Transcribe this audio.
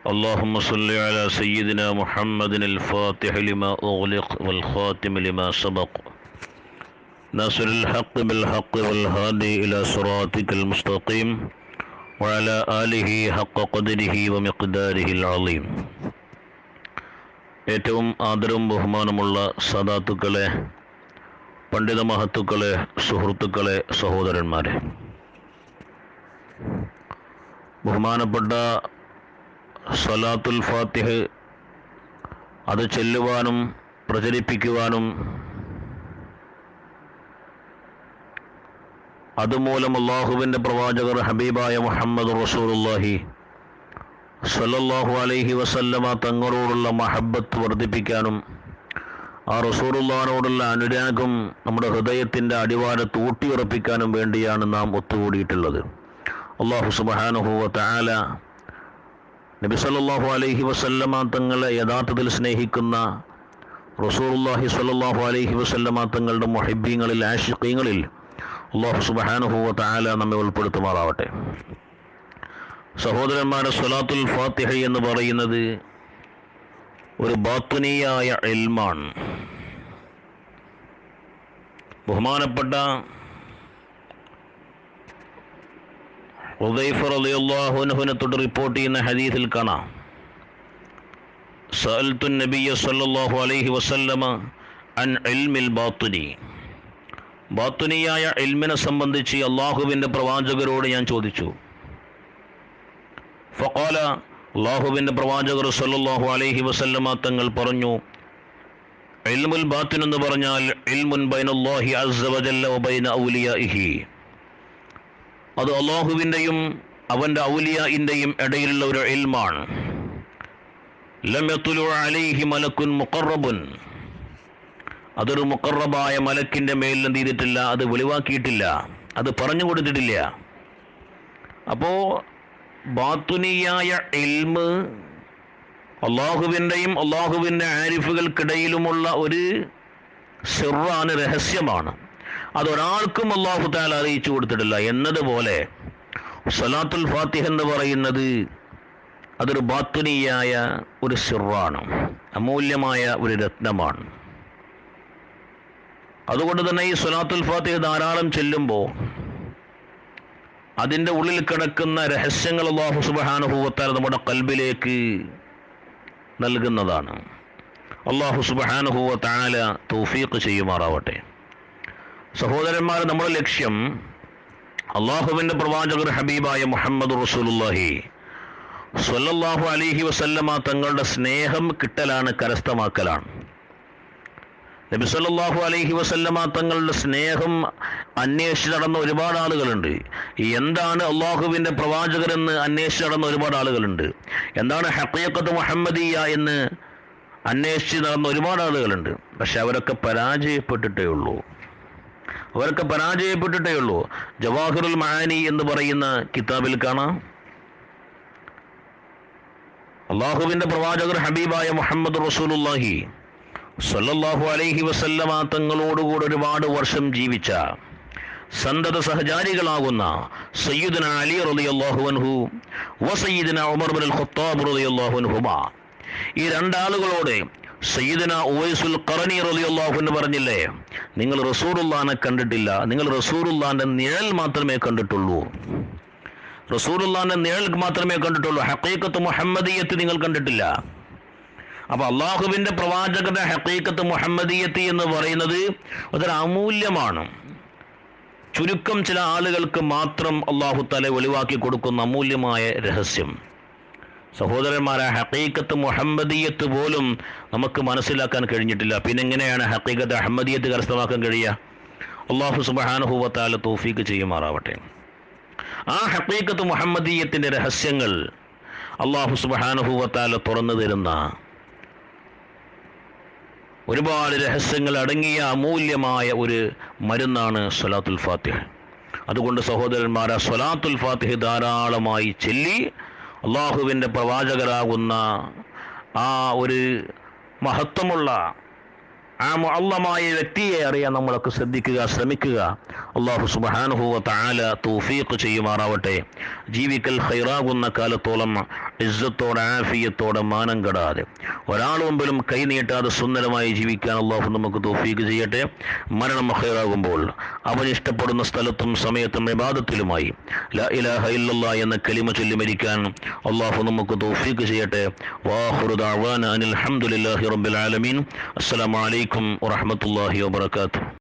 اللهم صل على سيدنا محمد الفاتح لما أغلق والخاتم لما سبق ناصر الحق بالحق والهادي إلى صراطك المستقيم وعلى آله حق قدره ومقداره العظيم. ഏറ്റവും ആദരവും ബഹുമാനമുള്ള സദാത്തുക്കളെ, പണ്ഡിത മഹത്തുക്കളെ, സുഹൃത്തുക്കളെ, സഹോദരന്മാരെ, ബഹുമാനപ്പെട്ട സ്വലാത്തുൽ ഫാത്തിഹ് അത് ചൊല്ലുവാനും പ്രചരിപ്പിക്കുവാനും അതുമൂലം അള്ളാഹുവിൻ്റെ പ്രവാചകർ ഹബീബായ മുഹമ്മദ് റസൂലുള്ളാഹി സ്വല്ലല്ലാഹു അലൈഹി വസല്ലമ തങ്ങളോടുള്ള മഹബ്ബത്ത് വർദ്ധിപ്പിക്കാനും ആ റസൂലുള്ളാഹിനോടുള്ള അനുരാഗം നമ്മുടെ ഹൃദയത്തിൻ്റെ അടിവാരത്ത് ഊട്ടിയുറപ്പിക്കാനും വേണ്ടിയാണ് നാം ഒത്തുകൂടിയിട്ടുള്ളത്. അള്ളാഹു സുബ്ഹാനഹു വ തആല നബി സല്ലല്ലാഹു അലൈഹി വസല്ലമ തങ്ങളെ യഥാർത്ഥത്തിൽ സ്നേഹിക്കുന്ന റസൂലുള്ളാഹി സ്വല്ലല്ലാഹു അലൈഹി വസല്ലമ തങ്ങളുടെ മുഹിബ്ബീങ്ങളിൽ, ആശിഖീങ്ങളിൽ അള്ളാഹു സുബ്ഹാനഹു വ തആല നമ്മെ ഉൾപ്പെടുത്തുമാറാവട്ടെ. സഹോദരന്മാരെ, സ്വലാത്തുൽ ഫാത്തിഹ എന്ന് പറയുന്നത് ഒരു ബാത്തുനിയായ ഇൽമാണ്. ബഹുമാനപ്പെട്ട ഹുദൈഫ റളിയല്ലാഹു അൻഹുവിനെ തൊട്ട് റിപ്പോർട്ട് ചെയ്യുന്ന ഹദീസിൽ കാണാം, സഅൽതു നബിയ സല്ലല്ലാഹു അലൈഹി വസല്ലമ അൻ ഇൽമിൽ ബാത്തുനി. ബാത്തുനിയായ ഇൽമിനെ സംബന്ധിച്ച് അള്ളാഹുവിൻ്റെ പ്രവാചകരോട് ഞാൻ ചോദിച്ചു. ഫഖാല, അള്ളാഹുവിൻ്റെ പ്രവാചകർ സല്ലല്ലാഹു അലൈഹി വസല്ലമ തങ്ങൾ പറഞ്ഞു, ഇൽമുൽ ബാത്തിൻ എന്ന് പറഞ്ഞാൽ ഇൽമുൻ ബൈനല്ലാഹി അസ്സ വജല്ല വ ബൈന ഔലിയാഇഹി, അത് അള്ളാഹുവിൻ്റെയും അവൻ്റെ ഔലിയാഇൻ്റെയും ഇടയിലുള്ള ഒരു ഇൽമാണ്. ലം യത്ലു അലൈഹി മലക്കുൻ മുഖറബുൻ, അതൊരു മുഖറബായ മലക്കിൻ്റെ മേൽ എന്ത് ചെയ്തിട്ടില്ല, അത് വെളിവാക്കിയിട്ടില്ല, അത് പറഞ്ഞു കൊടുത്തിട്ടില്ല. അപ്പോൾ ബാത്തുനിയായ ഇൽമ് അള്ളാഹുവിൻ്റെയും അള്ളാഹുവിൻ്റെ ആരിഫുകൾക്കിടയിലുമുള്ള ഒരു സിറാണ്, രഹസ്യമാണ്. അതൊരാൾക്കും അള്ളാഹു തആല അറിയിച്ചു കൊടുത്തിട്ടില്ല. എന്നതുപോലെ സ്വലാത്തുൽ ഫാത്തിഹ എന്ന് പറയുന്നത് അതൊരു ബാത്തുനിയായ ഒരു സിറാണ്, അമൂല്യമായ ഒരു രത്നമാണ്. അതുകൊണ്ട് തന്നെ ഈ സ്വലാത്തുൽ ഫാത്തിഹ ധാരാളം ചെല്ലുമ്പോൾ അതിൻ്റെ ഉള്ളിൽ കിടക്കുന്ന രഹസ്യങ്ങൾ അല്ലാഹു സുബ്ഹാനഹു വ തആല നമ്മുടെ ഖൽബിലേക്ക് നൽകുന്നതാണ്. അല്ലാഹു സുബ്ഹാനഹു വ തആല തൗഫീഖ് ചെയ്യുമാറാവട്ടെ. സഹോദരന്മാരെ, നമ്മുടെ ലക്ഷ്യം അള്ളാഹുവിൻ്റെ പ്രവാചകർ ഹബീബായ മുഹമ്മദ് റസൂലുള്ളാഹി സ്വല്ലല്ലാഹു അലൈഹി വസല്ലമ തങ്ങളുടെ സ്നേഹം കിട്ടലാണ്, കരസ്ഥമാക്കലാണ്. നബി സല്ലല്ലാഹു അലൈഹി വസല്ലമ തങ്ങളുടെ സ്നേഹം അന്വേഷിച്ച് നടന്ന ഒരുപാട് ആളുകളുണ്ട്. എന്താണ് അള്ളാഹുവിൻ്റെ പ്രവാചകരെന്ന് അന്വേഷിച്ച് നടന്ന ഒരുപാട് ആളുകളുണ്ട്. എന്താണ് ഹഖീഖത്ത് മുഹമ്മദിയ എന്ന് അന്വേഷിച്ച് നടന്ന ഒരുപാട് ആളുകളുണ്ട്. പക്ഷെ അവരൊക്കെ പരാജയപ്പെട്ടിട്ടേ ഉള്ളൂ. ജവാഹിറുൽ മആനി എന്ന് പറയുന്ന കിതാബിൽ കാണാം, അള്ളാഹുവിൻ്റെ പ്രവാചകർ ഹബീബായ മുഹമ്മദ് റസൂലുള്ളാഹി സ്വല്ലല്ലാഹു അലൈഹി വസല്ലമ തങ്ങളോടുകൂടി ഒരുപാട് വർഷം ജീവിച്ച സന്തത സഹചാരികളാകുന്ന സയ്യിദുന അലി റളിയല്ലാഹു അൻഹു വ സയ്യിദുന ഉമർ ഇബ്നുൽ ഖത്താബ് റളിയല്ലാഹു അൻഹുമാ, ഈ രണ്ടാളുകളോട് സയ്യിദുന ഉവൈസുൽ ഖറനി റളിയല്ലാഹു അൻഹു പറഞ്ഞില്ലേ, നിങ്ങൾ റസൂലുള്ളാഹിനെ കണ്ടിട്ടില്ല, നിങ്ങൾ റസൂലുള്ളാഹിന്റെ നിഴൽ മാത്രമേ കണ്ടിട്ടുള്ളൂ, റസൂലുള്ളാഹിന്റെ നിഴൽ മാത്രമേ കണ്ടിട്ടുള്ളൂ, ഹഖീഖത്ത് മുഹമ്മദിയത്ത് നിങ്ങൾ കണ്ടിട്ടില്ല. അപ്പോൾ അള്ളാഹുവിൻ്റെ പ്രവാചകന്റെ ഹഖീഖത്ത് മുഹമ്മദിയത്ത് എന്ന് പറയുന്നത് അതൊരു അമൂല്യമാണ്. ചുരുക്കം ചില ആളുകൾക്ക് മാത്രം അള്ളാഹു തആല വെളിവാക്കി കൊടുക്കുന്ന അമൂല്യമായ രഹസ്യം. സഹോദരന്മാരെ, ഹഖീഖത്ത് മുഹമ്മദിയത്ത് പോലും നമുക്ക് മനസ്സിലാക്കാൻ കഴിഞ്ഞിട്ടില്ല. പിന്നെ എങ്ങനെയാണ് ഹഖീഖത്ത് അഹമ്മദിയത്ത് കരസ്ഥമാക്കാൻ കഴിയുക? അള്ളാഹു സുബ്ഹാനഹു വ തആല തൗഫീഖ് ചെയ്യുമാറാവട്ടെ. ആ ഹഖീഖത്ത് മുഹമ്മദിയത്തിൻ്റെ രഹസ്യങ്ങൾ അള്ളാഹു സുബ്ഹാനഹു വ തആല തുറന്നു തരുന്ന ഒരുപാട് രഹസ്യങ്ങൾ അടങ്ങിയ അമൂല്യമായ ഒരു മരുന്നാണ് സ്വലാത്തുൽ ഫാത്തിഹ. അതുകൊണ്ട് സഹോദരന്മാരെ, സ്വലാത്തുൽ ഫാത്തിഹ ധാരാളമായി ചൊല്ലി അള്ളാഹുവിൻ്റെ പ്രവാചകരാകുന്ന ആ ഒരു മഹത്വമുള്ള ആ മുഅല്ലമായ വ്യക്തിയെ അറിയാൻ നമ്മളൊക്കെ ശ്രദ്ധിക്കുക, ശ്രമിക്കുക. അള്ളാഹു സുബ്ഹാനഹു വ തആല തൗഫീഖ് ചെയ്യുമാറാവട്ടെ. ജീവിക്കൽ ഖൈറാകുന്ന കാലത്തോളം ഇസ്സത്തോടെ ആഫിയത്തോടെ മാനം കെടാതെ ഒരാൾ മുമ്പിലും കൈ നീട്ടാതെ സുന്ദരമായി ജീവിക്കാൻ അള്ളാഹു നമുക്ക് തൗഫീഖ് ചെയ്യട്ടെ. മരണം ഖൈറാകുമ്പോൾ അവൻ ഇഷ്ടപ്പെടുന്ന സ്ഥലത്തും സമയത്തും ഇബാദത്തിലുമായി ലാ ഇലാഹ ഇല്ലല്ലാഹ് എന്ന കലിമ ചൊല്ലി മരിക്കാൻ അള്ളാഹു നമുക്ക് തൗഫീഖ് ചെയ്യട്ടെ. വാഖിറു ദഅവാന അനിൽ ഹംദുലില്ലാഹി റബ്ബിൽ ആലമീൻ. അസ്സലാമു അലൈക്കും വറഹ്മത്തുള്ളാഹി വബറകാതുഹു.